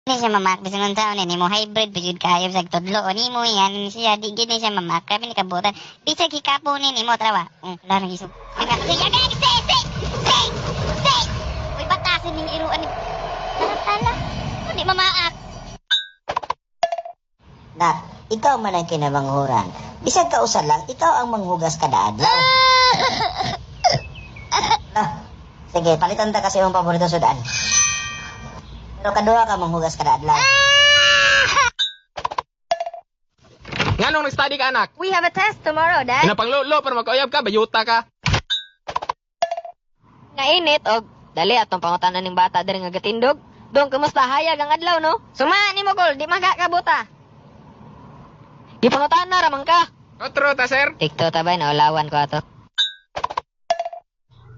Di siya mamak, bisan nung taon ni mo hybrid, bijud kayo sa tudlo, o ni mo yan siya, di gini siya mamak, kami ni kabutan. Bisag hikapo ni mo, trawa. Larang isog. Say! Uy, batasin ning iruan ni... Tala, hindi mamaak. Nak, ikaw man ang kinamanghuran. Bisag ka usan lang, ikaw ang manghugas kada adlaw. Nah, sige, palitan ta kasi yung paborito sudan. Pero kadua ka manghugas kada adlaw. Nganong nag-study ka, anak? We have a test tomorrow, Dad. Pinapanglulo para magkauyab ka, bayuta ka. Nainit, og dali atong pangutanan ning bata diri nga gatindog. Dong, kumusta hayag ang adlaw, no? Suma ni mo gol, di magakabuta. Di pangutan na ramang ka. Otro ta, sir. Tikto ta ba na ulawan ko ato.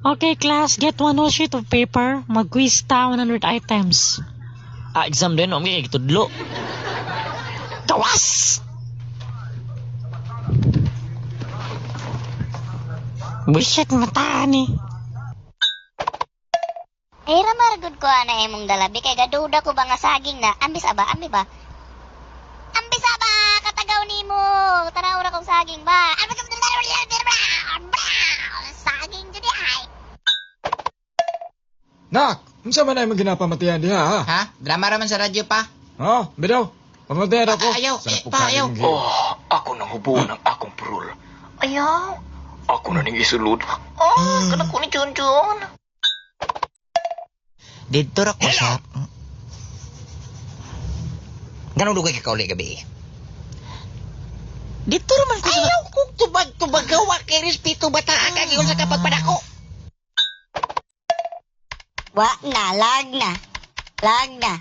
Okay, class, get one whole sheet of paper. Mag-quiz ta 100 items. Exam din, may tudlo. Gawas! Bullshit, mata ni. Ay, ramaragod ko na imong dalabi, kay gaduda ko ba nga saging na, ambis ba? Ambis ba? Katagaw ni mo, tanaw na kong saging ba? Saging jadi ay. Nak, unsa man ay maginapamatihan diha ha? Ha? Drama raman sa radyo pa? Oh, bidaw. Pamatihan ako. Ayaw, Sarap pa, ayaw. pagkain, Oh, ako nang hubuan ng akong purul. Ayaw. Ako na ning isulod. Oh, kana ko ni Chunchun. Dito ra ko sa... Ganong lugay ka kauli gabi? Dito raman ko sa... Ayaw ko tubag-gawa kay respeto bata ka giyon sa kapagpadako. Wa na, lag na.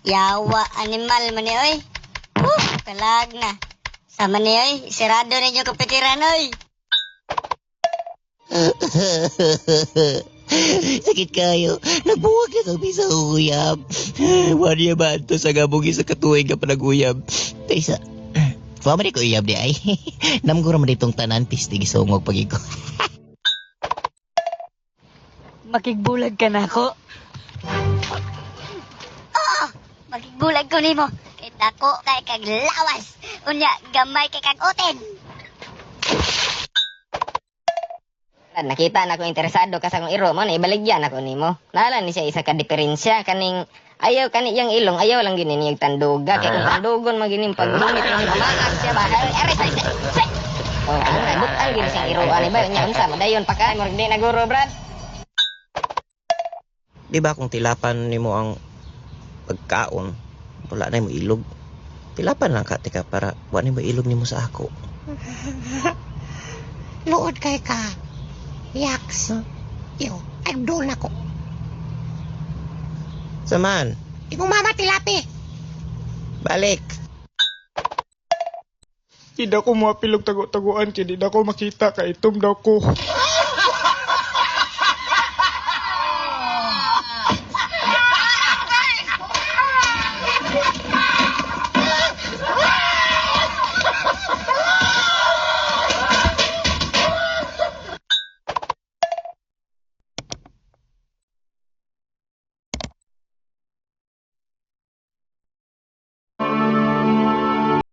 Yawa, animal man ni oy. Kalag na. Sama ni oy, sirado ninyo kapitiran oy. Sakit kayo. Nagbuwag ka sa bisa uyab. Wala ba ito sa gabugi sa katuwing ka pa nag-uyab? Taysa, wala man ko uyab di ay. Namgura man itong tanan, pistig isungog pag-iko. Makigbulag ka na ako. Magbulag ko nimo. Kay dako kay kag lawas. Unya gamay kay kag oten. Nakita na ko interesado ka sa kong iro mo, na ibaligyan ako nimo. Nala ni siya isa ka diferensya kaning ayaw kani yang ilong, ayaw lang gini niyag tanduga. Kaya kung tandugon maginim paggunit ng mamaak siya ba? Aray. Oh, ang butan gini siyang iro ani ba nya unsa madayon pa ka mo di naguro brad. Di ba kung tilapan nimo ang pagkaon, wala na mo ilog. Tilapan lang ka tika para wala mo ilog nimo sa ako. Luod kay ka. Yaks. Yo, agdol na ko. Saman, Imong mama tilapi. balik. Di daw ko mapilog tago-taguan, kaya di daw ko makita, kaitom daw ko.